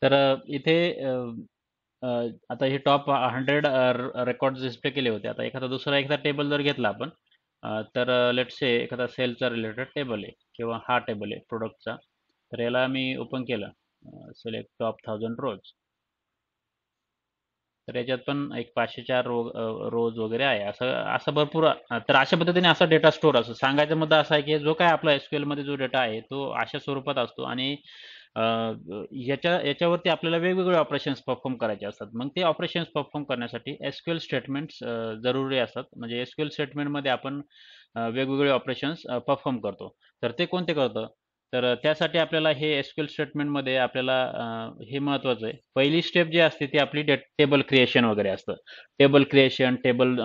तर इथे अ, आता हे टॉप 100 रेकॉर्ड डिस्प्ले केले होते. आता एखादा टेबल जर घेतला आपण, तर लेट्स से एखादा सेलचा रिलेटेड टेबल आहे किंवा हा टेबल आहे प्रोडक्टचा. तर याला मी ओपन केलं, सिलेक्ट टॉप 1000 रोज. तर याच्यात पण एक 504 रोज वगैरे आहे. असं असं भरपूर तर अशा पद्धतीने असा डेटा स्टोअर असतो. सांगायचा मुद्दा असा आहे की जो काय आपला एसक्यूएल मध्ये जो डेटा आहे तो अशा स्वरूपात असतो आणि याच्यावरती आपल्याला वेगवेगळे ऑपरेशन्स परफॉर्म करायचे असतात. मग ते ऑपरेशन्स परफॉर्म करण्यासाठी एसक्यूएल स्टेटमेंट्स जरुरी असतात. म्हणजे एसक्यूएल स्टेटमेंटमध्ये आपण वेगवेगळे ऑपरेशन्स परफॉर्म करतो. तर ते कोणते करतं? तर त्यासाठी आपल्याला हे एसक्यूएल स्टेटमेंटमध्ये आपल्याला हे महत्त्वाचं आहे. पहिली स्टेप जी असते ती आपली टेबल क्रिएशन वगैरे असतं. Table creation, table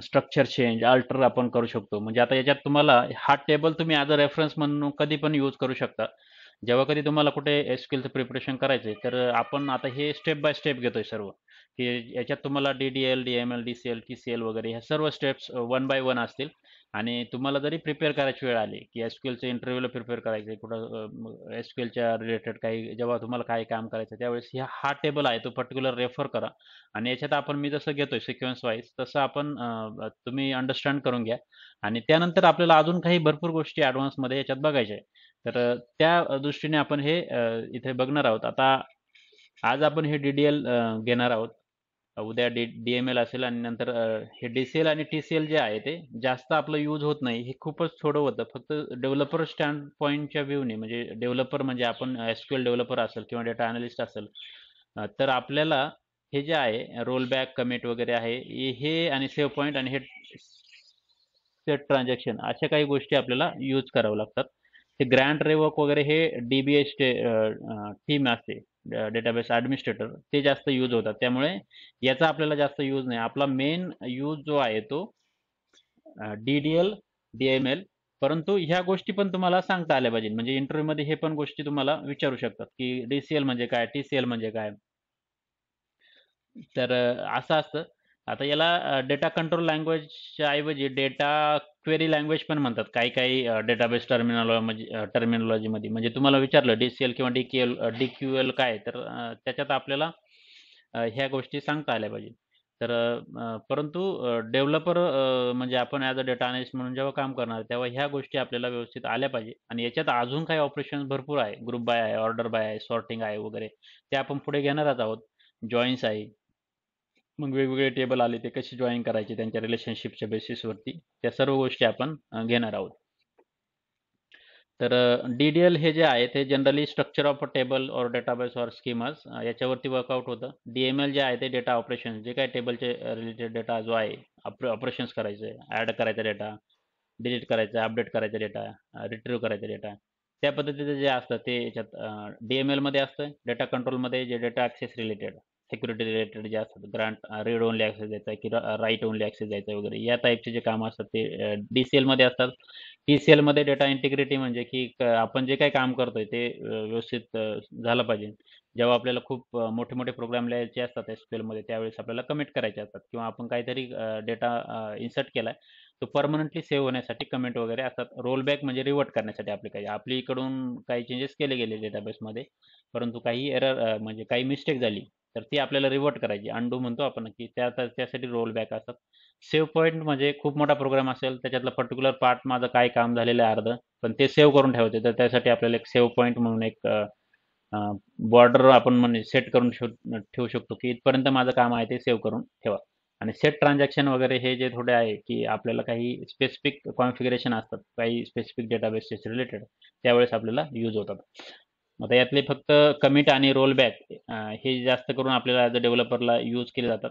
structure change, alter आपण करू शकतो. म्हणजे आता याच्यात तुम्हाला हा टेबल तुम्ही ॲज अ रेफरन्स म्हणून कधी पण यूज करू शकता. जेव्हा कधी तुम्हाला कुठे एसक्यूएलचं प्रिपरेशन करायचं आहे, तर आपण आता हे स्टेप बाय स्टेप घेतोय सर्व, की याच्यात तुम्हाला डी-डी-एल, डी-एम-एल, डी-सी-एल, टी-सी-एल वगैरे ह्या सर्व स्टेप्स वन बाय वन असतील. आणि तुम्हाला जरी प्रिपेअर करायची वेळ आली, की एसक्यूएलच्या इंटरव्ह्यूला प्रिपेअर करायचं आहे, कुठं एसक्यूएलच्या रिलेटेड काही जेव्हा तुम्हाला काही काम करायचं आहे, त्यावेळेस हा टेबल आहे तो पर्टिक्युलर रेफर करा. आणि याच्यात आपण मी जसं घेतोय सिक्वेन्स वाईज तसं आपण तुम्ही अंडरस्टँड करून घ्या. आणि त्यानंतर आपल्याला अजून काही भरपूर गोष्टी ॲडव्हान्समध्ये याच्यात बघायच्या आहे. तर त्या दृष्टीने आपण हे इथे बघणार आहोत. आता आज आपण हे डी-डी-एल घेणार आहोत. उद्या डी-एम-एल असेल आणि नंतर हे डी-सी-एल आणि टी-सी-एल जे आहे ते जास्त आपलं यूज होत नाही. हे खूपच थोडं होतं. फक्त डेव्हलपर स्टँड पॉईंटच्या व्ह्यूने, म्हणजे डेव्हलपर म्हणजे आपण एसक्यूएल डेव्हलपर असेल किंवा डेटा अनालिस्ट असेल, तर आपल्याला हे जे आहे रोल बॅक, कमिट वगैरे आहे हे आणि सेव्ह पॉईंट आणि हे सेट ट्रान्झॅक्शन अशा काही गोष्टी आपल्याला यूज कराव्या लागतात. ते ग्रँट रिवोक वगैरे हे DBA टीम असते, डेटाबेस ॲडमिनिस्ट्रेटर, ते जास्त यूज होतात. त्यामुळे याचा आपल्याला जास्त यूज नाही. आपला मेन यूज जो आहे तो DDL, DML. परंतु ह्या गोष्टी पण तुम्हाला सांगता आल्या पाहिजे. म्हणजे इंटरव्ह्यूमध्ये हे पण गोष्टी तुम्हाला विचारू शकतात, की DCL म्हणजे काय? TCL म्हणजे काय? तर असं असतं. आता याला डेटा कंट्रोल लँग्वेजच्या ऐवजी डेटा क्वेरी लँग्वेज पण म्हणतात. काही-काही डेटाबेस टर्मिनॉलॉजीमध्ये. म्हणजे तुम्हाला विचारलं DCL किंवा DQL काय आहे? तर त्याच्यात आपल्याला ह्या गोष्टी सांगता आल्या पाहिजे. तर परंतु डेव्हलपर म्हणजे आपण ॲज अ डेटा अनालिस्ट म्हणून जेव्हा काम करणार, तेव्हा ह्या गोष्टी आपल्याला व्यवस्थित आल्या पाहिजे. आणि याच्यात अजून काही ऑपरेशन्स भरपूर आहे. ग्रुप बाय आहे, ऑर्डर बाय आहे, सॉर्टिंग आहे वगैरे. ते आपण पुढे घेणारच आहोत. जॉइन्स आहे. मग वेगवेगळे टेबल आले ते कसे जॉइन करायचे त्यांच्या रिलेशनशिपच्या बेसिसवरती, त्या सर्व गोष्टी आपण घेणार आहोत. तर DDL हे जे आहे ते generally structure of a table और डेटाबेस और स्कीमाज याच्यावरती वर्कआउट होतं. DML जे आहे ते डेटा ऑपरेशन, जे काही टेबलचे रिलेटेड डेटा जो आहे ऑपरेशन्स करायचे, ॲड करायचा डेटा, डिलीट करायचा, अपडेट करायचा डेटा, रिट्रीव्ह करायचा डेटा, त्या पद्धतीचे जे असतं ते याच्यात DML मध्ये असतं. डेटा कंट्रोलमध्ये जे data access related, security related जे असतात, ग्रांट रीड ओनली ॲक्सेस द्यायचा की राईट ओनली ॲक्सेस द्यायचा वगैरे, या टाईपचे जे कामं असतात ते DCL मध्ये असतात. TCL मध्ये डेटा इंटिग्रिटी म्हणजे की आपण जे काही काम करतोय ते व्यवस्थित झालं पाहिजे. जेव्हा आपल्याला खूप मोठे-मोठे प्रोग्राम लिहायचे असतात एस-क्यू-एलमध्ये, त्यावेळेस आपल्याला कमिट करायचे असतात किंवा आपण काहीतरी डेटा इन्सर्ट केलाय, तो परमनंटली सेव्ह होण्यासाठी कमेंट वगैरे असतात. रोल बॅक म्हणजे रिव्हर्ट करण्यासाठी आपल्या इकडून काही चेंजेस केले गेले डेटाबेसमध्ये, परंतु काही एरर म्हणजे काही मिस्टेक झाली, तर ती आपल्याला रिव्हर्ट करायची. अंडू म्हणतो आपण, की त्यासाठी रोल बॅक असतात. सेव्ह पॉइंट म्हणजे खूप मोठा प्रोग्राम असेल, त्याच्यातला पर्टिक्युलर पार्ट माझं काय काम झालेलं आहे अर्धं, पण ते सेव्ह करून ठेवायचं. तर त्यासाठी आपल्याला एक सेव्ह पॉइंट म्हणून एक बॉर्डर आपण म्हणजे सेट करून ठेवू शकतो, की इथपर्यंत माझं काम आहे ते सेव्ह करून ठेवा. आणि सेट ट्रान्झॅक्शन वगैरे हे जे थोडे आहे, की आपल्याला काही स्पेसिफिक कॉन्फिगरेशन असतात, काही स्पेसिफिक डेटाबेसचे रिलेटेड, त्यावेळेस आपल्याला यूज होतात. आता यातले फक्त कमिट आणि रोल बॅक हे जास्त करून आपल्याला ॲज अ डेव्हलपरला यूज केले जातात.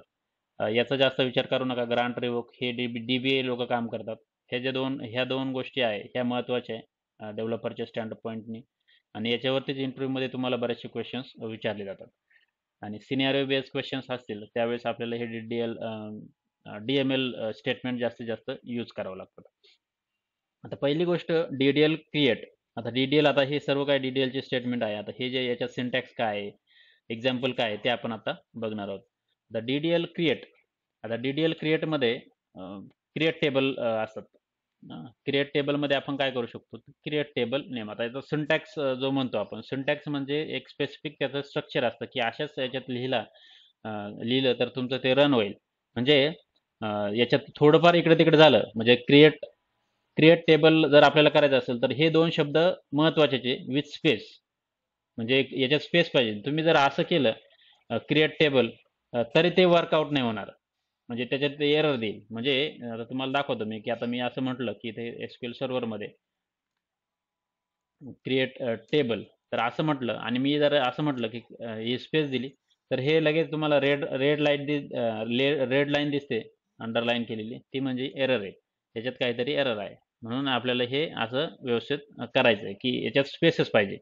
याचा जास्त विचार करू नका. ग्रांट रिवोक हे DBA लोकं काम करतात. ह्या दोन गोष्टी आहे, ह्या महत्त्वाच्या आहे डेव्हलपरच्या स्टँडर्ड पॉईंटनी. आणि याच्यावरतीच इंटरव्ह्यूमध्ये तुम्हाला बरेचसे क्वेश्चन्स विचारले जातात. आणि सिनारिओ बेस्ड क्वेश्चन्स असतील त्यावेळेस आपल्याला हे DML स्टेटमेंट जास्तीत जास्त यूज करावं लागतं. आता पहिली गोष्ट DDL क्रिएट. आता DDL, आता हे सर्व काही DDLचे स्टेटमेंट आहे. आता हे जे याच्यात सिंटॅक्स काय आहे, एक्झाम्पल काय आहे, ते आपण आता बघणार आहोत. आता DDL क्रिएट. आता DDL क्रिएटमध्ये क्रिएट टेबल असतात. क्रिएट टेबलमध्ये आपण काय करू शकतो, क्रिएट टेबल नेम. आता याचा सिंटॅक्स जो म्हणतो आपण, सिंटॅक्स म्हणजे एक स्पेसिफिक त्याचं स्ट्रक्चर असतं की अशाच याच्यात लिहिलं तर तुमचं ते रन होईल. म्हणजे याच्यात थोडंफार इकडे तिकडे झालं म्हणजे क्रिएट क्रिएट टेबल जर आपल्याला करायचं असेल तर हे दोन शब्द महत्वाचे विथ स्पेस. म्हणजे याच्यात स्पेस पाहिजे. तुम्ही जर असं केलं क्रिएट टेबल तरी ते वर्कआउट नाही होणार. म्हणजे त्याच्यात ते एरर देईल. म्हणजे आता तुम्हाला दाखवतो मी की आता मी असं म्हटलं की इथे एसक्यूएल सर्व्हरमध्ये क्रिएट टेबल तर असं म्हटलं आणि मी जर असं म्हटलं की ही स्पेस दिली तर हे लगेच तुम्हाला रेड लाईन दिसते अंडरलाईन केलेली, ती म्हणजे एरर आहे. त्याच्यात काहीतरी एरर आहे. म्हणून आपल्याला हे असं व्यवस्थित करायचं आहे की याच्यात स्पेसच पाहिजे.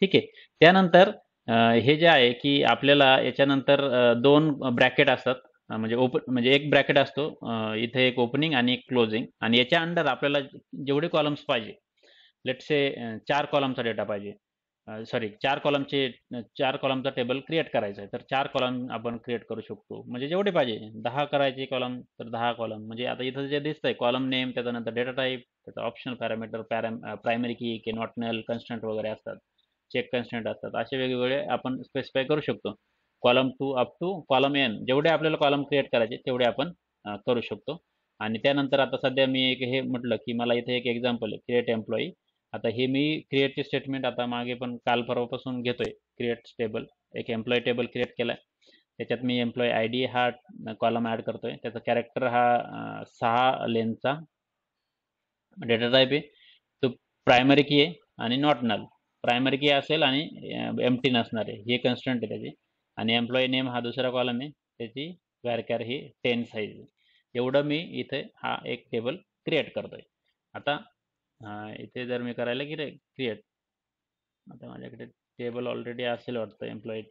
ठीक आहे. त्यानंतर हे जे आहे की आपल्याला याच्यानंतर दोन ब्रॅकेट असतात. म्हणजे एक ब्रॅकेट असतो इथे एक ओपनिंग आणि एक क्लोजिंग आणि याच्या अंडर आपल्याला जेवढे कॉलम्स पाहिजे लेट्स से 4 कॉलमचा डेटा पाहिजे. सॉरी 4 कॉलमचा टेबल क्रिएट करायचा आहे तर 4 कॉलम आपण क्रिएट करू शकतो. म्हणजे जेवढे पाहिजे 10 करायचे कॉलम तर 10 कॉलम. म्हणजे आता इथं जे दिसतंय कॉलम नेम, त्याच्यानंतर डेटा टाईप, त्याचा ऑप्शनल पॅरामीटर, प्रायमरी की के नॉट नल कन्स्टंट वगैरे असतात, चेक कन्स्टंट असतात. असे वेगवेगळे आपण स्पेसिफाय करू शकतो. Column two up to column N जेवढे आपल्याला कॉलम क्रिएट करायचे तेवढे आपण करू शकतो. आणि त्यानंतर आता सध्या मी एक हे म्हटलं की मला इथे एक एक्झाम्पल आहे क्रिएट एम्प्लॉई. आता हे मी क्रिएटचे स्टेटमेंट आता मागे पण काल परवापासून घेतोय. क्रिएट टेबल एक एम्प्लॉई टेबल क्रिएट केलाय. त्याच्यात मी एम्प्लॉई आय डी हा कॉलम ॲड करतोय. त्याचा कॅरेक्टर हा 6 लेनचा डेटा टाईप आहे. तो प्रायमरी की आहे आणि नॉट नल. प्रायमरी की असेल आणि एम्प्टी नसणार आहे, हे कन्स्टंट आहे त्याची. आणि एम्प्लॉई नेम हा दुसरा कॉलम आहे, त्याची व्हॅरकॅर ही 10 साईज आहे. एवढं मी इथे हा एक टेबल क्रिएट करतोय. आता इथे जर मी करायला क्रिएट, आता माझ्याकडे टेबल ऑलरेडी असेल वाटतं एम्प्लॉई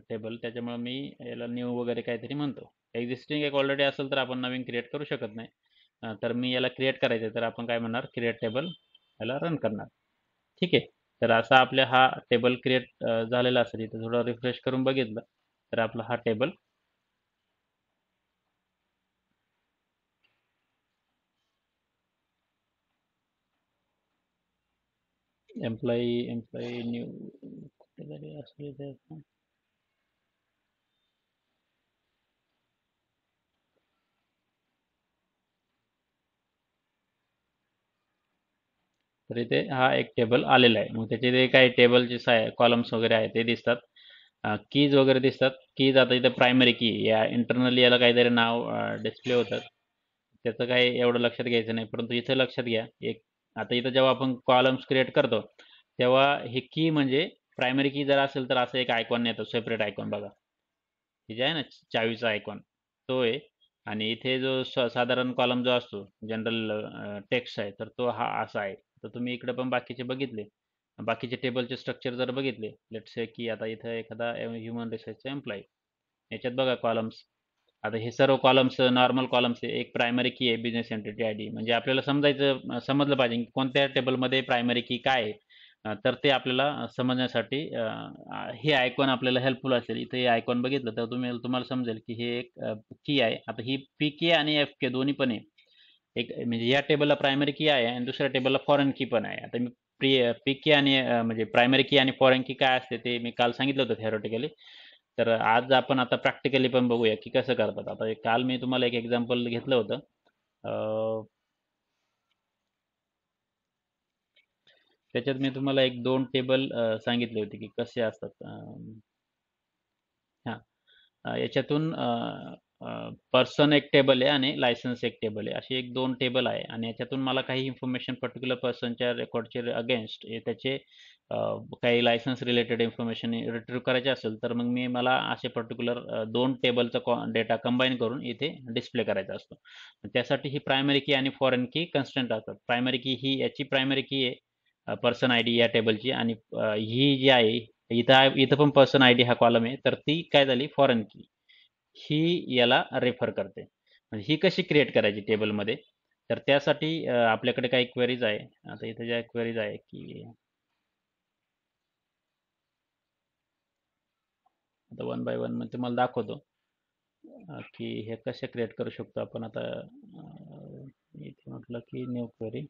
टेबल, त्याच्यामुळे मी याला न्यू वगैरे काहीतरी म्हणतो. एक्झिस्टिंग एक ऑलरेडी असेल तर आपण नवीन क्रिएट करू शकत नाही. तर मी याला क्रिएट करायचं आहे तर आपण काय म्हणणार क्रिएट टेबल, याला रन करणार. ठीक आहे. तर असा आपला हा टेबल क्रिएट झालेला असेल. इथं थोडं रिफ्रेश करून बघितलं तर आपला हा टेबल एम्प्लॉई न्यू कुठेतरी असले तर इथे हा एक टेबल आलेला आहे. मग त्याचे जे काही टेबलचे कॉलम्स वगैरे आहेत ते दिसतात. कीज वगैरे दिसतात. कीज आता इथे प्रायमरी की या इंटरनली याला काहीतरी नाव डिस्प्ले होतं. त्याचं काही एवढं लक्षात घ्यायचं नाही. परंतु इथे लक्षात घ्या एक, आता इथं जेव्हा आपण कॉलम्स क्रिएट करतो तेव्हा हे की म्हणजे प्रायमरी की जर असेल तर असं एक आयकॉन येतो, सेपरेट आयकॉन बघा. हे जे आहे ना चावीचा आयकॉन तो आहे. आणि इथे जो साधारण कॉलम जो असतो जनरल टेक्स्ट आहे तर तो हा असा आहे. तर तुम्ही इकडे पण बाकीचे बघितले, बाकीचे टेबलचे स्ट्रक्चर जर बघितले लेट्स से की आता इथं एखादा ह्युमन रिसोर्सचा एम्प्लॉई, याच्यात बघा कॉलम्स. आता हे सर्व कॉलम्स नॉर्मल कॉलम्स आहे. एक प्रायमरी की आहे बिझनेस एंटिटी आय डी, म्हणजे आपल्याला समजलं पाहिजे की कोणत्या टेबलमध्ये प्रायमरी की काय आहे. तर ते आपल्याला समजण्यासाठी हे आयकॉन आपल्याला हेल्पफुल असेल. इथे हे आयकॉन बघितलं तर तुम्हाला समजेल की हे एक की आहे. आता ही पी के आणि एफ के दोन्ही पण आहे. एक म्हणजे या टेबलला प्रायमरी की आहे आणि दुसऱ्या टेबलला फॉरेन की पण आहे. आता मी पी के आणि म्हणजे प्रायमरी की आणि फॉरेन की काय असते ते मी काल सांगितलं होतं थेरोटिकली. तर आज आपण आता प्रॅक्टिकली पण बघूया की कसं करतात. आता काल मी तुम्हाला एक एक्झाम्पल घेतलं होतं. त्याच्यात मी तुम्हाला एक दोन टेबल सांगितले होते की कसे असतात. हां. याच्यातून पर्सन एक टेबल आहे आणि लायसन्स एक टेबल आहे. असे एक 2 टेबल आहे आणि याच्यातून मला काही इन्फॉर्मेशन पर्टिक्युलर पर्सनच्या रेकॉर्डचे अगेन्स्ट त्याचे अ, काही लायसन्स रिलेटेड इन्फॉर्मेशन रिट्रीव्ह करायचे असेल तर मग मला असे पर्टिक्युलर 2 टेबलचा डेटा कंबाईन करून इथे डिस्प्ले करायचा असतो. त्यासाठी ही प्रायमरी की आणि फॉरेन की कन्स्टंट असतात. प्रायमरी की ही याची प्रायमरी की आहे पर्सन आयडी या टेबलची आणि ही जी आहे इथं इथं पण पर्सन आयडी हा कॉलम आहे तर ती काय झाली फॉरेन की, ही याला रेफर करते. म्हणजे ही कशी क्रिएट करायची टेबलमध्ये, तर त्यासाठी आपल्याकडे काही क्वेरीज आहे. आता इथे ज्या क्वेरीज आहे की आता वन बाय वन मी तुम्हाला दाखवतो की हे कसे क्रिएट करू शकतो आपण. आता इथे म्हटलं की न्यू क्वेरी.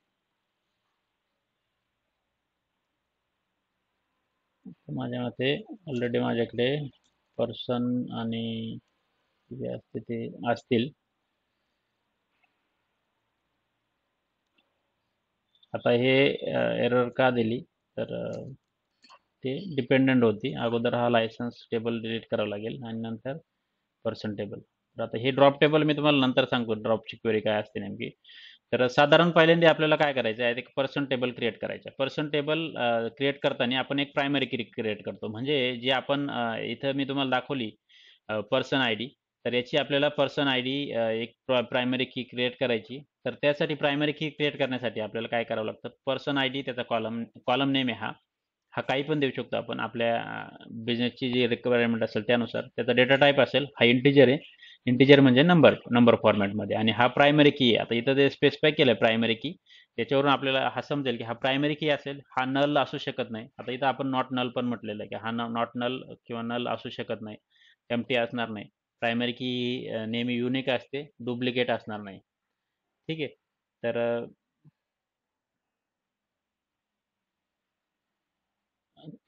माझ्या मते ऑलरेडी माझ्याकडे पर्सन आणि जे असते ते असतील. आता हे एरर का दिली तर ते डिपेंडंट होती. अगोदर हा लायसन्स टेबल डिलीट करावा लागेल आणि नंतर पर्सन टेबल. तर आता हे ड्रॉप टेबल मी तुम्हाला नंतर सांगतो ड्रॉपची क्वेरी काय असते नेमकी. तर साधारण पहिल्यांदा आपल्याला काय करायचं आहे, एक पर्सन टेबल क्रिएट करायचं आहे. पर्सन टेबल क्रिएट करताना आपण एक प्रायमरी की क्रिएट करतो. म्हणजे जे आपण इथं मी तुम्हाला दाखवली पर्सन आय डी, तर याची आपल्याला पर्सन आय डी एक प्रायमरी की क्रिएट करायची. तर त्यासाठी प्रायमरी की क्रिएट करण्यासाठी आपल्याला काय करावं लागतं, पर्सन आय डी त्याचा कॉलम कॉलम नेम आहे हा. हा काही पण देऊ शकतो आपण आपल्या बिझनेसची जी रिक्वायरमेंट असेल त्यानुसार. त्याचा डेटा टाईप असेल हा इंटिजर आहे. इंटिजर म्हणजे नंबर नंबर फॉर्मॅटमध्ये. आणि हा प्रायमरी की आहे. आता इथं ते स्पेसिफाय केलं आहे प्रायमरी की. त्याच्यावरून आपल्याला हा समजेल की हा प्रायमरी की असेल, हा नल असू शकत नाही. आता इथं आपण नॉट नल पण म्हटलेलं आहे की हा नॉट नल किंवा नल असू शकत नाही, एम्प्टी असणार नाही. प्रायमरी की नेहमी युनिक असते, डुप्लिकेट असणार नाही. ठीक आहे. तर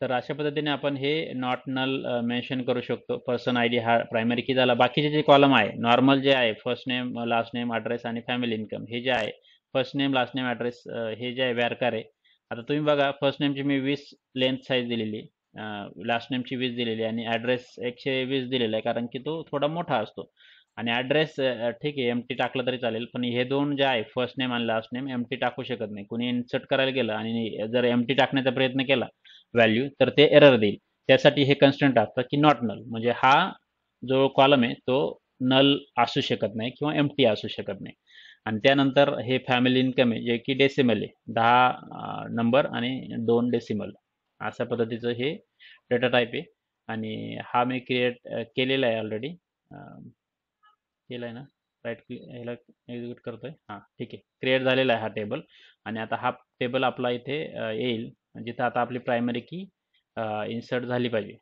तर अशा पद्धतीने आपण हे नॉट नल मेन्शन करू शकतो. पर्सन आय डी हा प्रायमरी की झाला. बाकीचे जे कॉलम आहे नॉर्मल जे आहे, first name, last name, address आणि फॅमिली इन्कम, हे जे आहे first name, last name, address, हे जे आहे व्यारकार आहे. आता तुम्ही बघा फर्स्ट नेमची मी 20 लेंथ साईज दिलेली, लास्ट नेमची 20 दिलेली आणि ॲड्रेस 120 दिलेला आहे, कारण की तो थोडा मोठा असतो. आणि ॲड्रेस ठीक आहे एमटी टाकलं तरी चालेल, पण हे दोन जे आहे फर्स्ट नेम आणि लास्ट नेम एमटी टाकू शकत नाही. कुणी इन्सर्ट करायला गेलं आणि जर एमटी टाकण्याचा प्रयत्न केला व्हॅल्यू, तर ते एरर देईल. त्यासाठी हे कन्स्टंट असतं की नॉट नल, म्हणजे हा जो कॉलम आहे तो नल असू शकत नाही किंवा एम्प्टी असू शकत नाही. आणि त्यानंतर हे फॅमिली इन्कम आहे जे की डेसिमल आहे, 10 नंबर आणि 2 डेसिमल. अशा पद्धतीचं हे डेटा टाईप आहे. आणि हा मी क्रिएट केलेला आहे ऑलरेडी. केला आहे ना. राईट क्लिक ह्याला एक्झिक्यूट करतोय. हां ठीक आहे, क्रिएट झालेला आहे हा टेबल. आणि आता हा टेबल आपला इथे येईल जिथं आता आपली प्रायमरी की इन्सर्ट झाली पाहिजे.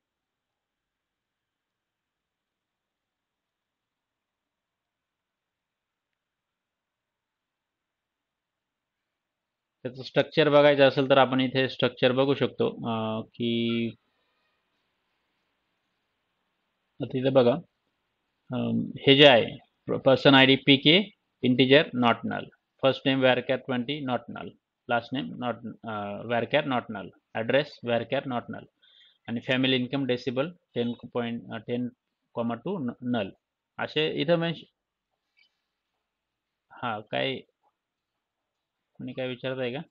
त्याचं स्ट्रक्चर बघायचं असेल तर आपण इथे स्ट्रक्चर बघू शकतो की आता इथे बघा. हे जे आहे person I D P K integer not null, first name varchar 20 not null, last name not varchar not null, address varchar not null, आणि फॅमिली इन्कम डेसिबल 10.10,2 नल. असे इथं हां काय कोणी काय विचारत आहे का?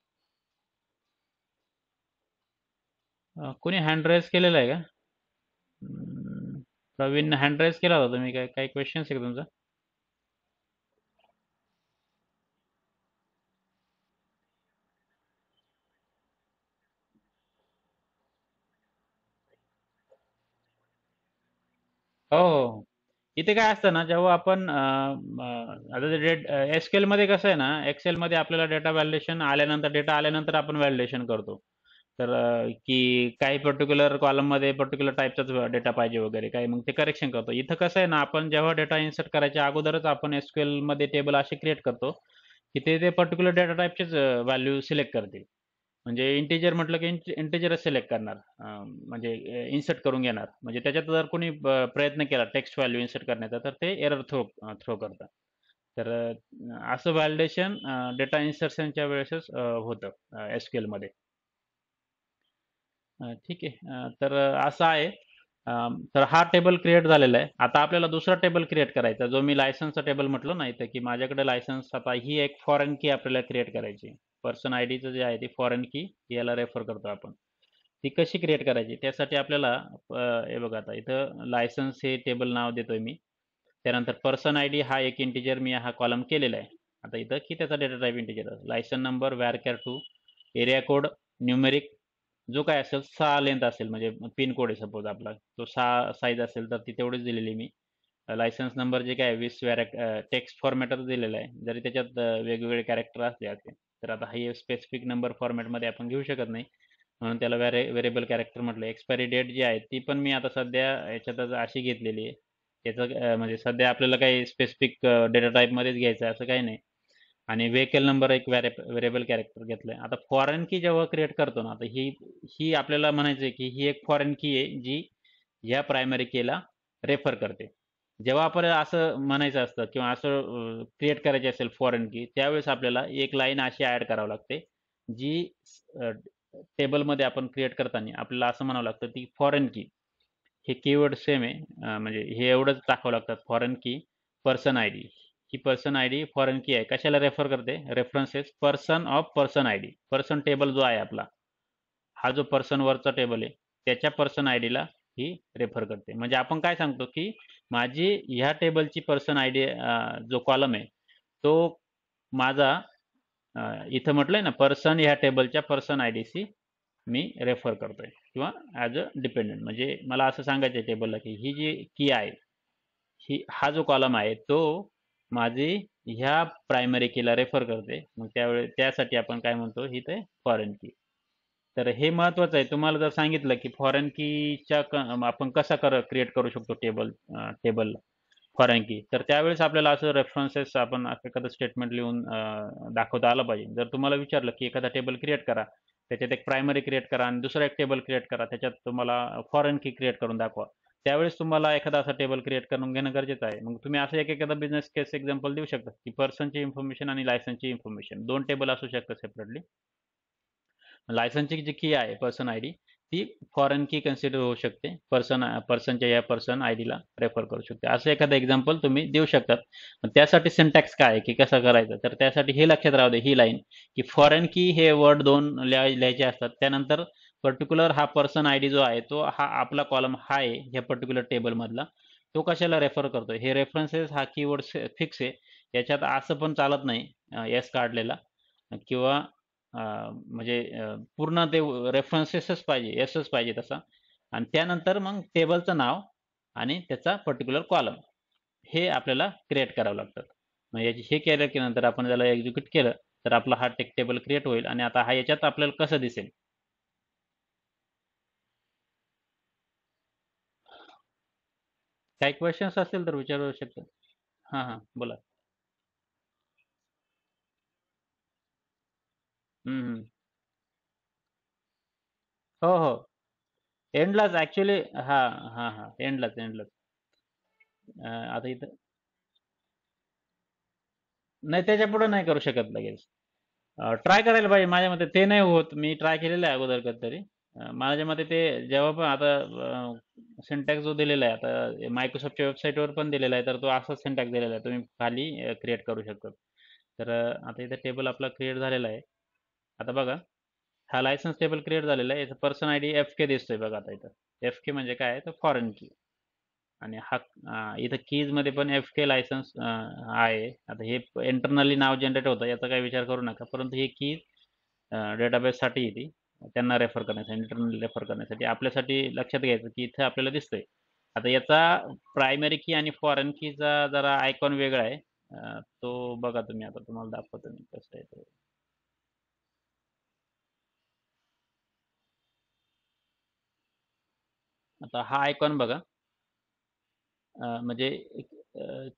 कोणी हँड रेज केलेला आहे का? प्रवीण हँड रेज केला होता तुम्ही, काय काही क्वेश्चन्स आहे का तुमचा? हो, हो. इथे काय असतं ना, जेव्हा आपण आता ते SQL मध्ये कसं आहे ना, एक्सेल मध्ये आपल्याला डेटा व्हॅलिडेशन आल्यानंतर, डेटा आल्यानंतर आपण व्हॅलिडेशन करतो. तर की काही पर्टिक्युलर कॉलममध्ये पर्टिक्युलर टाईपचाच डेटा पाहिजे वगैरे काही, मग ते करेक्शन करतो. इथं कसं आहे ना, आपण जेव्हा डेटा इन्सर्ट करायच्या अगोदरच आपण SQL मध्ये टेबल असे क्रिएट करतो की ते पर्टिक्युलर डेटा टाईपचेच व्हॅल्यू सिलेक्ट करतील. म्हणजे इंटिजर म्हटलं की इंटिजरच सिलेक्ट करणार, म्हणजे इन्सर्ट करून घेणार. म्हणजे त्याच्यात जर कोणी प्रयत्न केला टेक्स्ट व्हॅल्यू इन्सर्ट करण्याचा तर ते एरर थ्रो थ्रो करतं. तर असं व्हॅलिडेशन डेटा इन्सर्शनच्या वेळेसच होतं SQL मध्ये. ठीक आहे. तर असं आहे. तर हा टेबल क्रिएट झालेला आहे. आता आपल्याला दुसरा टेबल क्रिएट करायचा, जो मी लायसन्सचा टेबल म्हटलो ना इथं, की माझ्याकडे लायसन्स, आता ही एक फॉरेन की आपल्याला क्रिएट करायची. पर्सन आय डीचं जे आहे ती फॉरेन की याला रेफर करतो आपण. ती कशी क्रिएट करायची त्यासाठी आपल्याला हे बघा, आता इथं लायसन्स हे टेबल नाव देतोय मी. त्यानंतर पर्सन आय डी हा एक इंटिजर मी हा कॉलम केलेला आहे. आता इथं की त्याचा data type integer, license number varchar 2, area code numeric जो काय असेल 6 लेंथ असेल, म्हणजे पिन कोड आहे सपोज आपला, तो 6 साईज असेल तर ती तेवढीच दिलेली मी. लायसन्स नंबर जे काय 20 टेक्स्ट फॉर्मॅटच दिलेला आहे. जरी त्याच्यात वेगवेगळे कॅरेक्टर असले असते तर आता हे स्पेसिफिक नंबर फॉर्मॅटमध्ये आपण घेऊ शकत नाही, म्हणून त्याला व्हेरिएबल कॅरेक्टर म्हटलं. एक्सपायरी डेट जी आहे ती पण मी आता सध्या याच्यातच अशी घेतलेली आहे. त्याचं म्हणजे सध्या आपल्याला काही स्पेसिफिक डेटा टाईपमध्येच घ्यायचं आहे असं काही नाही. आणि व्हेकल नंबर एक व्हेरिएबल कॅरेक्टर घेतलाय. आता फॉरेन की जेव्हा क्रिएट करतो ना, आता ही ही आपल्याला म्हणायचं आहे की ही एक फॉरेन की आहे जी ह्या प्रायमरी कीला रेफर करते. जेव्हा आपण असं म्हणायचं असतं किंवा असं क्रिएट करायची असेल फॉरेन की, त्यावेळेस आपल्याला एक लाईन अशी ऍड करावी लागते जी टेबलमध्ये आपण क्रिएट करताना आपल्याला असं म्हणावं लागतं ती फॉरेन की. हे कीवर्ड सेम आहे. म्हणजे हे एवढंच दाखवावं लागतात. फॉरेन की person I D, he person I D foreign की आहे. कशाला रेफर करते? References person of person I D. Person table जो आहे आपला, हा जो पर्सन वरचा टेबल आहे त्याच्या person I Dila he refer करते. म्हणजे आपण काय सांगतो की माझी ह्या टेबलची पर्सन आय डी जो कॉलम आहे तो माझा इथं म्हटलंय ना पर्सन ह्या टेबलच्या पर्सन आय डीशी मी रेफर करतोय किंवा ॲज अ डिपेंडंट. म्हणजे मला असं सांगायचं आहे टेबलला की ही जी की आहे, ही हा जो कॉलम आहे तो माझी ह्या प्रायमरी कीला रेफर करते. मग त्यावेळी त्यासाठी आपण काय म्हणतो ही ते फॉरेन की. तर हे महत्वाचं आहे. तुम्हाला जर सांगितलं की फॉरेन कीच्या आपण कसा क्रिएट करू शकतो टेबल फॉरेन की, तर त्यावेळेस आपल्याला असं रेफरन्सेस आपण एखादं स्टेटमेंट लिहून दाखवता आलं पाहिजे. जर तुम्हाला विचारलं की एखादा टेबल क्रिएट करा, त्याच्यात एक प्रायमरी क्रिएट करा आणि दुसरा एक टेबल क्रिएट करा, त्याच्यात तुम्हाला फॉरेन की क्रिएट करून दाखवा, त्यावेळेस तुम्हाला एखादा असा टेबल क्रिएट करून घेणं गरजेचं आहे. मग तुम्ही असं एखादा बिझनेस केस एक्झाम्पल देऊ शकता की पर्सनची इन्फॉर्मेशन आणि लायसन्सची इन्फॉर्मेशन दोन टेबल असू शकतात सेपरेटली. लायसन्सची जी की आहे पर्सन आय डी ती फॉरेन की कन्सिडर होऊ शकते. पर्सनच्या या पर्सन आय डीला रेफर करू शकते. असं एखादं एक्झाम्पल तुम्ही देऊ शकतात. त्यासाठी सिंटॅक्स काय आहे की कसं करायचं, तर त्यासाठी हे लक्षात राहू दे ही लाईन की फॉरेन की हे वर्ड दोन लिहायचे असतात. त्यानंतर पर्टिक्युलर हा पर्सन आय डी जो आहे तो हा आपला कॉलम हा आहे ह्या पर्टिक्युलर टेबलमधला, तो कशाला रेफर करतोय. हे रेफरन्सेस हा कीवर्ड फिक्स आहे. याच्यात असं पण चालत नाही एस काढलेला किंवा म्हणजे पूर्ण ते रेफरन्सेसच पाहिजे, एसच पाहिजे तसा. आणि त्यानंतर मग टेबलचं नाव आणि त्याचा पर्टिक्युलर कॉलम हे आपल्याला क्रिएट करावं लागतं. मग याची हे केलं की नंतर आपण त्याला एक्झिक्यूट केलं तर आपला हा टेबल क्रिएट होईल. आणि आता हा याच्यात आपल्याला कसं दिसेल. काही क्वेश्चन्स असतील तर विचारू शकता. हां हां बोला. हम्म, हो हो. एंडलाच ऍक्च्युली. हा हा हा एंडलाच एंडलाच. आता इथं नाही, त्याच्या पुढे नाही करू शकत लगेच. ट्राय करायला पाहिजे माझ्या मते. ते नाही होत. मी ट्राय केलेलं आहे अगोदर कधीतरी. माझ्या मते ते जेव्हा पण आता सिंटॅक्स जो दिलेला आहे आता मायक्रोसॉफ्टच्या वेबसाईटवर पण दिलेला आहे, तर तो असाच सिंटॅक्स दिलेला आहे. तुम्ही खाली क्रिएट करू शकता. तर आता इथे टेबल आपला क्रिएट झालेला आहे. आता बघा, हा लायसन्स टेबल क्रिएट झालेला आहे. याचा पर्सन आय डी एफ के दिसतोय बघा आता इथं. एफ के म्हणजे काय आहे, तर फॉरेन की. आणि हा इथं कीज मध्ये पण एफ के लायसन्स आहे. आता हे इंटरनली नाव जनरेट होतं याचा काही विचार करू नका, परंतु ही की डेटाबेस साठी ती त्यांना रेफर करण्यासाठी, इंटरनल रेफर करण्यासाठी. आपल्यासाठी लक्षात घ्यायचं की इथे आपल्याला दिसतंय. आता याचा प्रायमरी की आणि फॉरेन कीचा जरा आयकॉन वेगळा आहे. तो बघा तुम्ही. आता तुम्हाला दाखवतो मी कसं आहे तो. आता हा आयकॉन बघा. म्हणजे अ,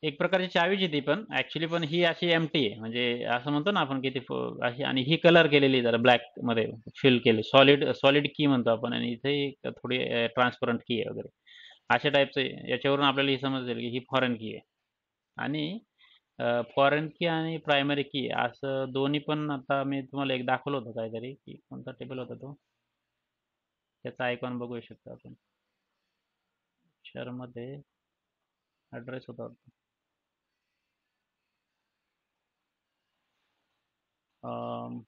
एक प्रकारची चावीच आहे ती पण ऍक्च्युली, पण ही अशी एम्प्टी आहे. म्हणजे असं म्हणतो ना आपण की ती अशी, आणि ही कलर केलेली जरा ब्लॅक मध्ये फिल केली. सॉलिड सॉलिड की म्हणतो आपण, आणि इथे एक थोडी ट्रान्सपरंट की आहे वगैरे अशा टाईपचं. याच्यावरून आपल्याला ही समजेल की ही फॉरेन की आहे. आणि फॉरेन की आणि प्रायमरी की असं दोन्ही पण. आता मी तुम्हाला एक दाखवलं होतं काहीतरी की कोणता टेबल होता तो, त्याचा आयकॉन बघू शकता आपण. मध्ये ॲड्रेस होता. अं,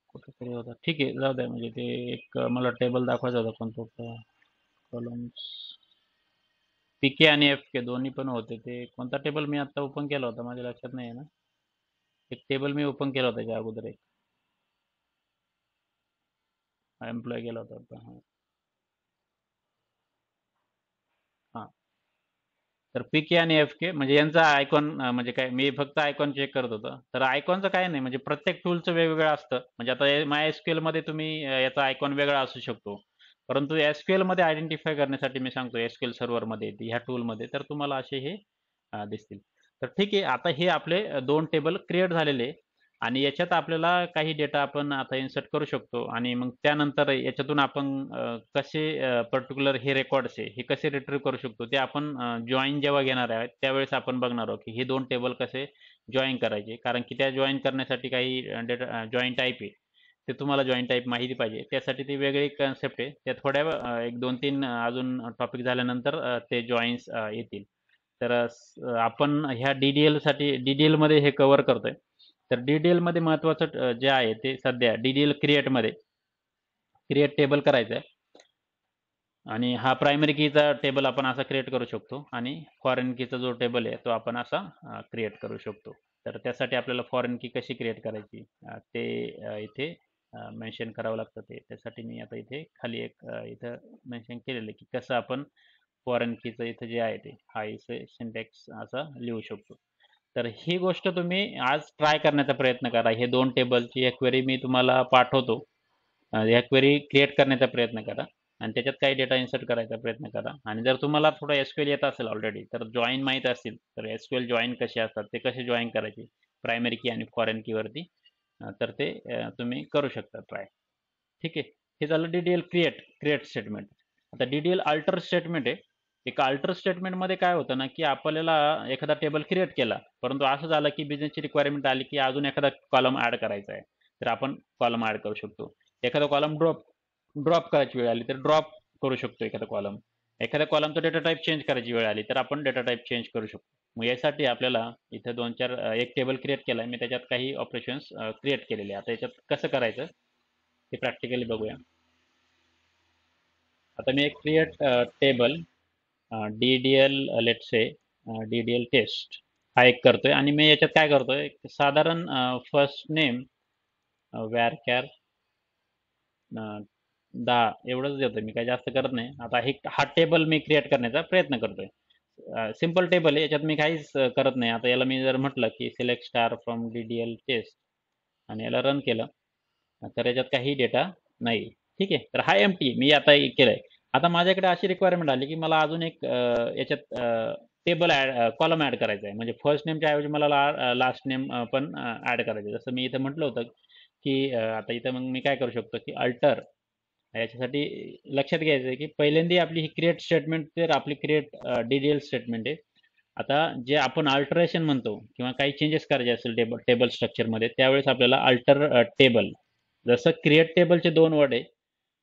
कुठेतरी होता. ठीक आहे, जाऊ द्या. म्हणजे ते एक मला टेबल दाखवायचा होता पण तो कॉलम्स पी के आणि एफ के दोन्ही पण होते. ते कोणता टेबल मी आता ओपन केला होता माझ्या लक्षात नाही आहे ना. एक टेबल मी ओपन केला होता त्याच्या अगोदर एक एम्प्लॉय केला होता आता. हां हां. तर पी के आणि एफ के म्हणजे यांचा आयकॉन म्हणजे काय, मी फक्त आयकॉन चेक करत होतो. तर आयकॉनचं काय नाही, म्हणजे प्रत्येक टूलचं वेगवेगळं असतं. म्हणजे आता माय एसक्यूएल मध्ये तुम्ही याचा आयकॉन वेगळा असू शकतो. परंतु एसक्यूएल मध्ये आयडेंटिफाय करण्यासाठी मी सांगतो, एसक्यूएल सर्व्हर मध्ये ह्या टूल मध्ये तर तुम्हाला असे हे दिसतील. तर ठीक आहे, आता हे आपले 2 टेबल क्रिएट झालेले आहे आणि याच्यात आपल्याला काही डेटा आपण आता इन्सर्ट करू शकतो आणि मग त्यानंतर याच्यातून आपण कसे पर्टिक्युलर हे रेकॉर्ड्स आहे हे कसे रिट्रीव्ह करू शकतो ते आपण जॉइन जेव्हा घेणार आहे त्यावेळेस आपण बघणार आहोत की हे 2 टेबल कसे जॉइन करायचे. कारण की त्या जॉइन करण्यासाठी काही डेटा जॉइन टाइप आहे. ते तुम्हाला जॉइन टाइप माहिती पाहिजे. त्यासाठी ती वेगळी कन्सेप्ट आहे. त्या थोड्या 1, 2, 3 अजून टॉपिक झाल्यानंतर ते जॉइन्स येतील. तर आपण ह्या डी-डी-एलसाठी डी-डी-एलमध्ये हे कव्हर करतोय. तर डी-डी-एलमध्ये महत्त्वाचं जे आहे ते सध्या डी-डी-एल क्रिएटमध्ये क्रिएट टेबल करायचं आहे आणि हा प्रायमरी कीचा टेबल आपण असा क्रिएट करू शकतो आणि फॉरेन कीचा जो टेबल आहे तो आपण असा क्रिएट करू शकतो. तर त्यासाठी आपल्याला फॉरेन की कशी क्रिएट करायची ते इथे मेन्शन करावं लागतं ते. त्यासाठी मी आता इथे खाली एक इथं मेन्शन केलेलं आहे की कसं आपण फॉरेन कीचं इथं जे आहे ते हा इथे सिंटॅक्स असा लिहू शकतो. तर ही गोष्ट तुम्ही आज ट्राय करण्याचा प्रयत्न करा. हे 2 टेबलची एक क्वेरी मी तुम्हाला पाठवतो. ह्या क्वेरी क्रिएट करण्याचा प्रयत्न करा आणि त्याच्यात काही डेटा इन्सर्ट करायचा प्रयत्न करा आणि जर तुम्हाला थोडं एसक्यूएल येत असेल ऑलरेडी तर जॉईन माहीत असतील तर एसक्यूएल जॉईन कसे असतात ते कसे जॉईन करायचे प्रायमरी की आणि फॉरेन कीवरती तर ते तुम्ही करू शकता ट्राय. ठीक आहे. हे झालं डी-डी-एल क्रिएट स्टेटमेंट. आता डी-डी-एल अल्टर स्टेटमेंट आहे. एक अल्टर स्टेटमेंटमध्ये काय होतं ना की आपल्याला एखादा टेबल क्रिएट केला परंतु असं झालं की बिझनेसची रिक्वायरमेंट आली की अजून एखादा कॉलम ॲड करायचा आहे तर आपण कॉलम ॲड करू शकतो. एखादा कॉलम ड्रॉप ड्रॉप करायची वेळ आली तर ड्रॉप करू शकतो एखादा कॉलम. एखाद्या कॉलमचा डेटा टाईप चेंज करायची वेळ आली तर आपण डेटा टाईप चेंज करू शकतो. मग यासाठी आपल्याला इथे 2-4 एक टेबल क्रिएट केला आहे मी त्याच्यात काही ऑपरेशन्स क्रिएट केलेले. आता याच्यात कसं करायचं ते प्रॅक्टिकली बघूया. आता मी एक create table DDL let's say DDL test हा एक करतोय आणि मी याच्यात काय करतोय साधारण फर्स्ट नेम व्यारकॅर 10 एवढंच देतोय मी काही जास्त करत नाही. आता हा टेबल मी क्रिएट करण्याचा प्रयत्न करतोय. सिंपल टेबल आहे याच्यात मी काहीच करत नाही. आता याला मी जर म्हटलं की select star from DDL test आणि याला रन केलं तर याच्यात काही डेटा नाही. ठीक आहे. तर हा एम्प्टी मी आता केलंय. आता माझ्याकडे अशी रिक्वायरमेंट आली की मला अजून एक याच्यात टेबल कॉलम ॲड करायचा आहे. म्हणजे फर्स्ट नेमच्या ऐवजी मला लास्ट नेम पण ॲड करायचं आहे. जसं मी इथं म्हटलं होतं की आता इथं मग मी काय करू शकतो की अल्टर याच्यासाठी लक्षात घ्यायचं आहे की पहिल्यांदा आपली ही क्रिएट स्टेटमेंट तर आपली क्रिएट डी-डी-एल स्टेटमेंट आहे. आता जे आपण अल्टरेशन म्हणतो किंवा काही चेंजेस करायचे असेल टेबल स्ट्रक्चरमध्ये त्यावेळेस आपल्याला अल्टर टेबल जसं क्रिएट टेबलचे 2 वर्ड आहे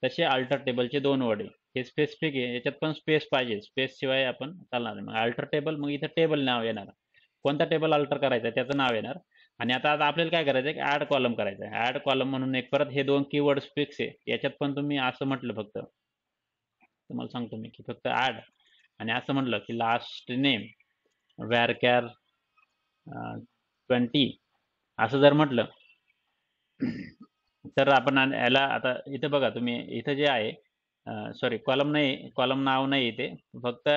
तसे अल्टर टेबलचे 2 वर्ड आहे. हे स्पेसिफिक आहे. याच्यात पण स्पेस पाहिजे. स्पेस शिवाय आपण चालणार नाही. मग अल्टर टेबल मग इथं टेबल नाव येणार. कोणता टेबल अल्टर करायचा आहे त्याचं नाव येणार आणि आता आपल्याला काय करायचं आहे की ॲड कॉलम करायचा आहे. ॲड कॉलम म्हणून एक परत हे 2 कीवर्ड्स फिक्स आहे. याच्यात पण तुम्ही असं म्हटलं फक्त तुम्हाला सांगतो मी की फक्त ॲड आणि असं म्हटलं की लास्ट नेम व्यारकॅर 20 असं जर म्हटलं तर आपण याला आता इथे बघा तुम्ही इथं जे आहे सॉरी कॉलम नाही कॉलम नाव नाही इथे फक्त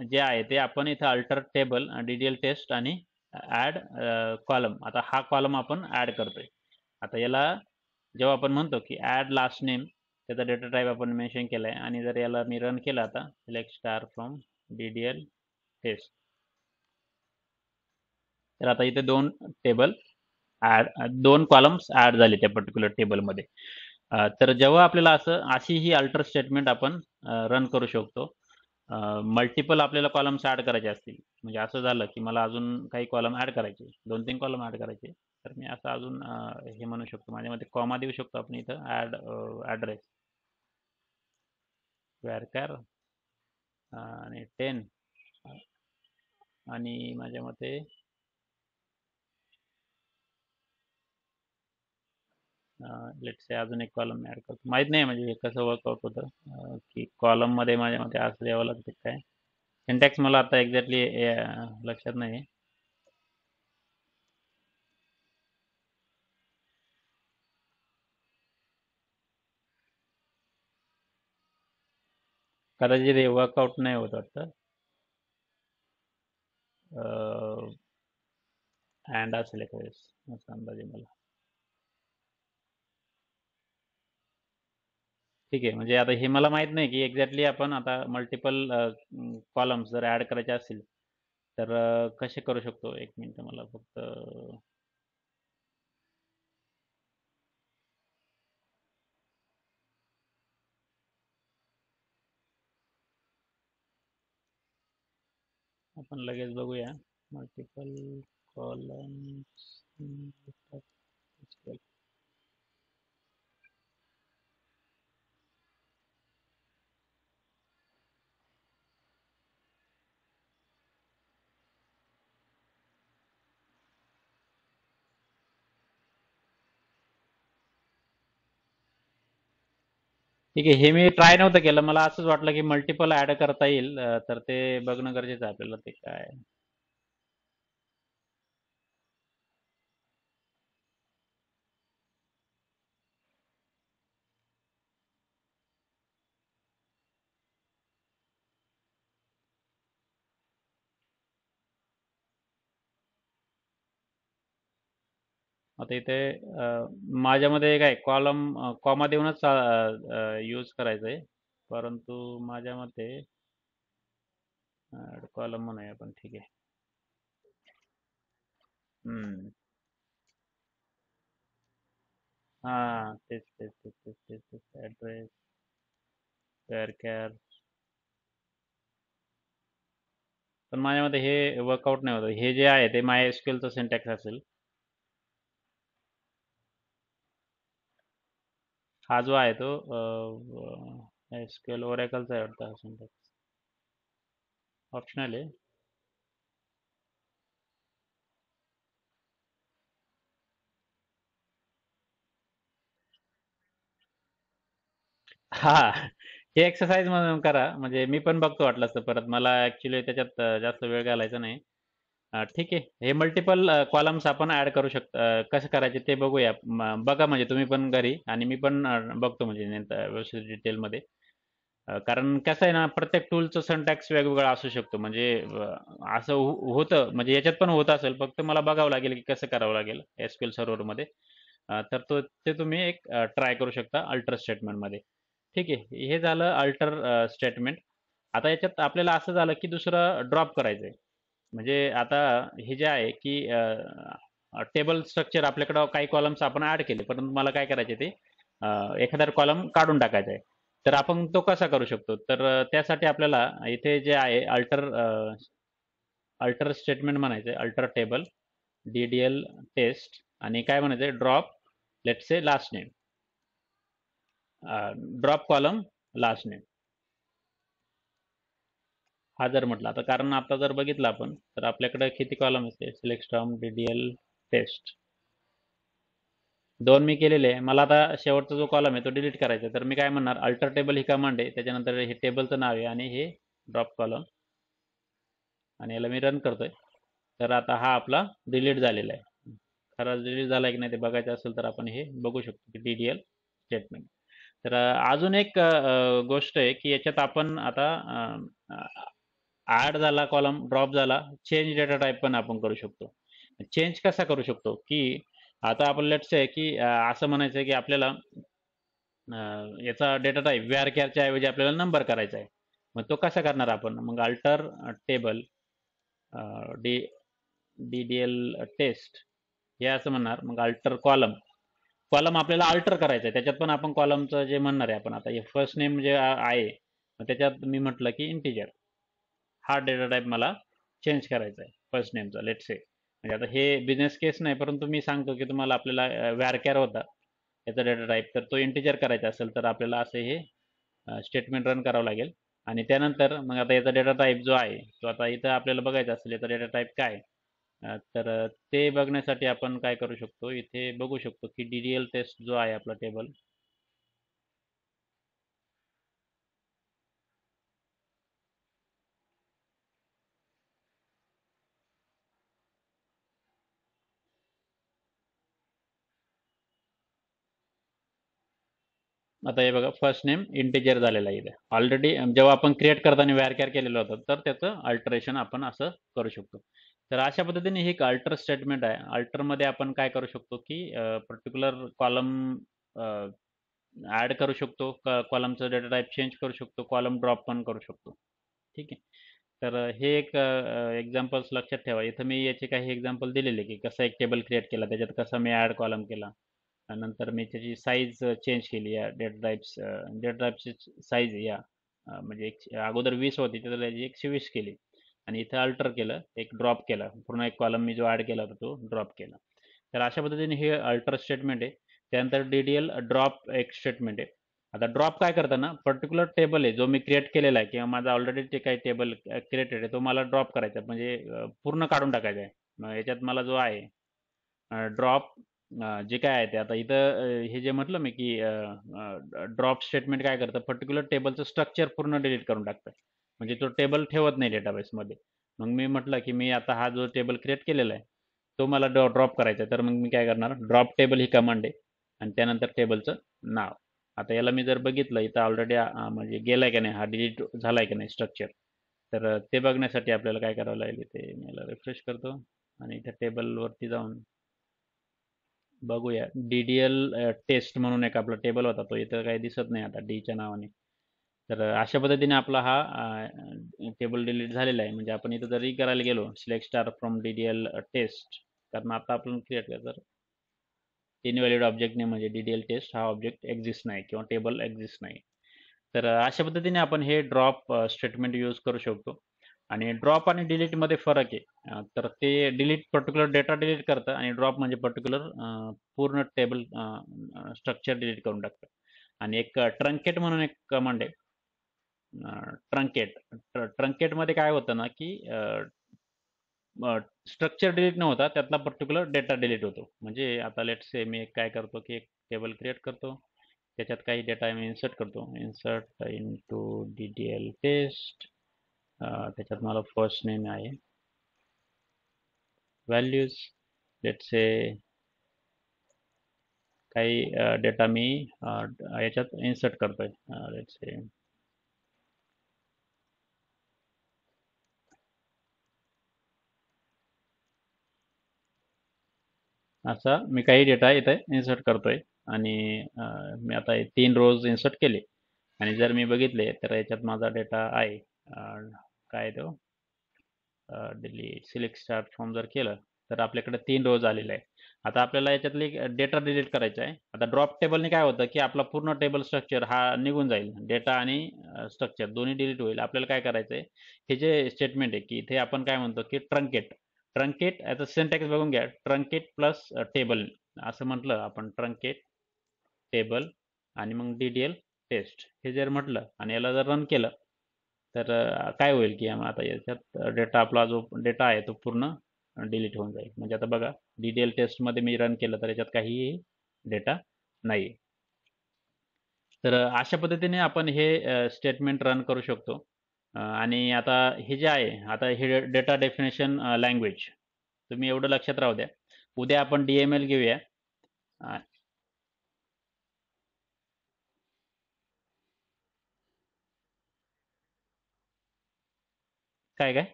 जे आहे ते आपण इथं अल्टर टेबल डी-डी-एल टेस्ट आणि ॲड कॉलम आता हा कॉलम आपण ॲड करतोय. आता याला जेव्हा आपण म्हणतो की ॲड लास्ट नेम त्याचा डेटा टाईप आपण मेन्शन केला आहे आणि जर याला मी रन केलं आता select star from DDL test तर आता इथे 2 टेबल ॲड 2 कॉलम्स ॲड झाले त्या पर्टिक्युलर टेबलमध्ये. तर जेव्हा आपल्याला अशी ही अल्टर स्टेटमेंट आपण रन करू शकतो. मल्टिपल आपल्याला कॉलम्स ॲड करायचे असतील म्हणजे असं झालं की मला अजून काही कॉलम ॲड करायचे 2-3 कॉलम ॲड करायचे तर मी असं अजून हे म्हणू शकतो माझ्यामध्ये कॉमा देऊ शकतो आपण इथं ॲड ॲड्रेस व्यारकार आणि 10 आणि माझ्या मते लेट्स से अजून एक कॉलम ॲड करतो. माहीत नाही म्हणजे हे कसं वर्कआउट होतं की कॉलममध्ये माझ्या मते असं द्यावं लागतं काय सिंटॅक्स मला आता एक्झॅक्टली लक्षात नाही. कदाचित हे वर्कआउट नाही होत वाटतं. अँड असेल एका वेळेस असं अंदाजे मला. ठीक आहे म्हणजे आता हे मला माहित नाही की एक्झॅक्टली आपण आता मल्टिपल कॉलम्स जर ॲड करायचे असतील तर कसे करू शकतो? एक मिनिट मला फक्त आपण लगेच बघूया. Multiple columns. ठीक आहे. हे मी ट्राय नव्हतं केलं. मला असंच वाटलं की मल्टिपल ऍड करता येईल. तर ते बघणं गरजेचं आहे आपल्याला ते काय. आता इथे माझ्यामध्ये काय कॉलम कॉमा देऊनच यूज करायचं आहे. परंतु माझ्या मते कॉलम म्हणूया आपण. ठीक आहे. हम्म. हा, तेच तेच तेच तेच तेच तेच ऍड्रेस कॅर. पण माझ्या मते हे वर्कआउट नाही होत. हे जे आहे ते माय एसक्यूएलचं सिंटॅक्स असेल. हा जो आहे तो एसक्यूएल ओरेकलचा आहे वाटतं हा सिंटॅक्स. ऑप्शनल आहे. हा, हे एक्सरसाइज म्हणून करा. म्हणजे मी पण बघतो वाटलं असतं परत. मला ऍक्च्युली त्याच्यात जास्त वेळ घालायचा नाही. ठीक आहे. हे मल्टिपल कॉलम्स आपण ऍड करू शकतो. कसं करायचे ते बघूया. बघा म्हणजे तुम्ही पण घरी, आणि मी पण बघतो म्हणजे नंतर व्यवस्थित डिटेलमध्ये. कारण कसं आहे ना, प्रत्येक टूलचं सिंटॅक्स वेगवेगळा असू शकतो. म्हणजे असं होतं, म्हणजे याच्यात पण होत असेल. फक्त मला बघावं लागेल की कसं करावं लागेल एसक्यूएल सर्व्हरमध्ये. तर ते तुम्ही एक ट्राय करू शकता अल्टर स्टेटमेंटमध्ये. ठीक आहे. हे झालं अल्टर स्टेटमेंट. आता याच्यात आपल्याला असं झालं की दुसरं ड्रॉप करायचंय. म्हणजे आता हे जे आहे की टेबल स्ट्रक्चर आपल्याकडं काही कॉलम्स आपण ऍड केले, परंतु मला काय करायचे ते एखादा कॉलम काढून टाकायचा आहे. तर आपण तो कसा करू शकतो? तर त्यासाठी आपल्याला इथे जे आहे अल्टर अल्टर स्टेटमेंट म्हणायचं आहे. अल्टर टेबल DDL टेस्ट, आणि काय म्हणायचं आहे, drop let's say last name. Drop column last name हा जर म्हटलं आता, कारण आता जर बघितलं आपण तर आपल्याकडे किती कॉलम असते? Select from DDL test. दोन मी केलेले आहे. मला आता शेवटचा जो कॉलम आहे तो डिलीट करायचा आहे. तर मी काय म्हणणार, अल्टर टेबल ही कमांड आहे. त्याच्यानंतर हे टेबलचं नाव आहे आणि हे ड्रॉप कॉलम, आणि याला मी रन करतोय. तर आता हा आपला डिलीट झालेला आहे. खरंच डिलीट झाला की नाही ते बघायचं असेल तर आपण हे बघू शकतो की DDL स्टेटमेंट. तर अजून एक गोष्ट आहे की याच्यात आपण आता ऍड झाला कॉलम, ड्रॉप झाला, चेंज डेटा टाईप पण आपण करू शकतो. चेंज कसा करू शकतो की आता आपण लेट्स आहे की असं म्हणायचं आहे की आपल्याला याचा डेटा टाईप VARCHAR ऐवजी आपल्याला नंबर करायचा आहे. मग तो कसा करणार आपण? मग alter table D DDL test हे असं म्हणणार. मग अल्टर कॉलम, कॉलम आपल्याला अल्टर करायचं आहे. त्याच्यात पण आपण कॉलमचं जे म्हणणार आहे आपण, आता हे फर्स्ट नेम जे आहे, मग त्याच्यात मी म्हटलं की इंटिजर हा डेटा टाईप मला चेंज करायचा आहे फर्स्ट नेमचा, लेट्स से. म्हणजे आता हे बिझनेस केस नाही, परंतु मी सांगतो की तुम्हाला आपल्याला व्यारकॅर होता याचा डेटा टाईप, तर तो इंटिजर करायचा असेल तर आपल्याला असे हे स्टेटमेंट रन करावं लागेल. आणि त्यानंतर मग आता याचा डेटा टाईप जो आहे तो आता इथं आपल्याला बघायचा असेल याचा डेटा टाईप काय. तर ते बघण्यासाठी आपण काय करू शकतो, इथे बघू शकतो की DDL टेस्ट जो आहे आपला टेबल. आता हे बघा, फर्स्ट नेम इंटिजर झालेला आहे इथे ऑलरेडी. जेव्हा आपण क्रिएट करताना व्यारकॅर केलेलं होतं, तर त्याचं अल्टरेशन आपण असं करू शकतो. तर अशा पद्धतीने हे एक अल्टर स्टेटमेंट आहे. अल्टरमध्ये आपण काय करू शकतो की पर्टिक्युलर कॉलम ऍड करू शकतो, कॉलमचं डेटा टाईप चेंज करू शकतो, कॉलम ड्रॉप पण करू शकतो. ठीक आहे. तर हे एक एक्झाम्पल्स लक्षात ठेवा. इथं मी याचे काही एक्झाम्पल दिलेले, की कसं एक टेबल क्रिएट केला, त्याच्यात कसा मी ॲड कॉलम केला. नंतर मी त्याची साईज चेंज केली या डेट ड्राईव्हची साईज या म्हणजे अगोदर 20 होती, तर त्याची 120 केली. आणि इथं अल्टर केलं, एक ड्रॉप केला. पूर्ण एक कॉलम मी जो ॲड केला होता तो ड्रॉप केला. तर अशा पद्धतीने हे अल्टर स्टेटमेंट आहे. त्यानंतर DDL ड्रॉप एक स्टेटमेंट आहे. आता ड्रॉप काय करतं ना, पर्टिक्युलर टेबल आहे जो मी क्रिएट केलेला आहे किंवा माझा ऑलरेडी जे काही टेबल क्रिएटेड आहे तो मला ड्रॉप करायचा आहे, म्हणजे पूर्ण काढून टाकायचा आहे. मग याच्यात मला जो आहे ड्रॉप जे काय आहे ते आता इथं हे जे म्हटलं मी की ड्रॉप स्टेटमेंट काय करतं, पर्टिक्युलर टेबलचं स्ट्रक्चर पूर्ण डिलीट करून टाकतं. म्हणजे तो टेबल ठेवत नाही डेटाबेसमध्ये. मग मी म्हटलं की मी आता हा जो टेबल क्रिएट केलेला आहे तो मला ड्रॉप करायचा आहे, तर मग मी काय करणार, ड्रॉप टेबल ही कमांड आहे आणि त्यानंतर टेबलचं नाव. आता याला मी जर बघितलं इथं ऑलरेडी म्हणजे गेलाय का नाही, हा डिलीट झालाय का नाही स्ट्रक्चर, तर ते बघण्यासाठी आपल्याला काय करावं लागेल, ते मी याला रिफ्रेश करतो आणि इथे टेबलवरती जाऊन बघूया. DDL टेस्ट म्हणून एक आपला टेबल होता, तो इथं काही दिसत नाही आता डीच्या नावाने. तर अशा पद्धतीने आपला हा टेबल डिलीट झालेला आहे. म्हणजे आपण इथं जरी करायला गेलो select star from DDL test, कारण आता आपण क्रिएट केलं तर इनव्हॅलिड ऑब्जेक्ट नेम म्हणजे DDL टेस्ट हा ऑब्जेक्ट एक्झिस्ट नाही किंवा टेबल एक्झिस्ट नाही. तर अशा पद्धतीने आपण हे ड्रॉप स्टेटमेंट यूज करू शकतो. आणि ड्रॉप आणि डिलीटमध्ये फरक आहे. तर ते डिलीट पर्टिक्युलर डेटा डिलीट करतं आणि ड्रॉप म्हणजे पर्टिक्युलर पूर्ण टेबल स्ट्रक्चर डिलीट करून टाकतं. आणि एक ट्रंकेट म्हणून एक कमांड आहे. ट्रंकेट ट्रंकेटमध्ये काय होतं ना, की स्ट्रक्चर डिलीट न होता त्यातला पर्टिक्युलर डेटा डिलीट होतो. म्हणजे आता लेट्स से मी काय करतो, की एक टेबल क्रिएट करतो, त्याच्यात काही डेटा मी इन्सर्ट करतो, इन्सर्ट इनटू DDL टेस्ट. त्याच्यात मला फर्स्ट नेम आहे, व्हॅल्यूज लेट्स से काही डेटा मी याच्यात इन्सर्ट करतोय, लेट्स से असा मी काही डेटा इथे इन्सर्ट करतोय. आणि मी आता 3 रोज इन्सर्ट केले आणि जर मी बघितले तर याच्यात माझा डेटा आहे काय तो डिलीट सिलेक्ट स्टार्ट फ्रॉम जर केलं तर आपल्याकडे 3 रोज आलेले आहे. आता आपल्याला याच्यातली डेटा डिलीट करायचा आहे. आता ड्रॉप टेबलने काय होतं, की आपला पूर्ण टेबल स्ट्रक्चर हा निघून जाईल, डेटा आणि स्ट्रक्चर दोन्ही डिलीट होईल. आपल्याला काय करायचं आहे, हे जे स्टेटमेंट आहे की इथे आपण काय म्हणतो की ट्रंकेट. ट्रंकेट याचा सिंटॅक्स बघून घ्या, ट्रंकेट प्लस टेबल असं म्हटलं आपण, ट्रंकेट टेबल आणि मग DDL टेस्ट हे जर म्हटलं आणि याला जर रन केलं तर काय होईल, की आता याच्यात डेटा आपला जो डेटा आहे तो पूर्ण डिलीट होऊन जाईल. म्हणजे आता बघा, DDL टेस्टमध्ये मी रन केलं तर याच्यात काहीही डेटा नाही. तर अशा पद्धतीने आपण हे स्टेटमेंट रन करू शकतो. आणि आता हे जे आहे, आता हे डेटा डेफिनेशन लँग्वेज तुम्ही एवढं लक्षात राहू द्या. उद्या आपण DML घेऊया. अ, काय काय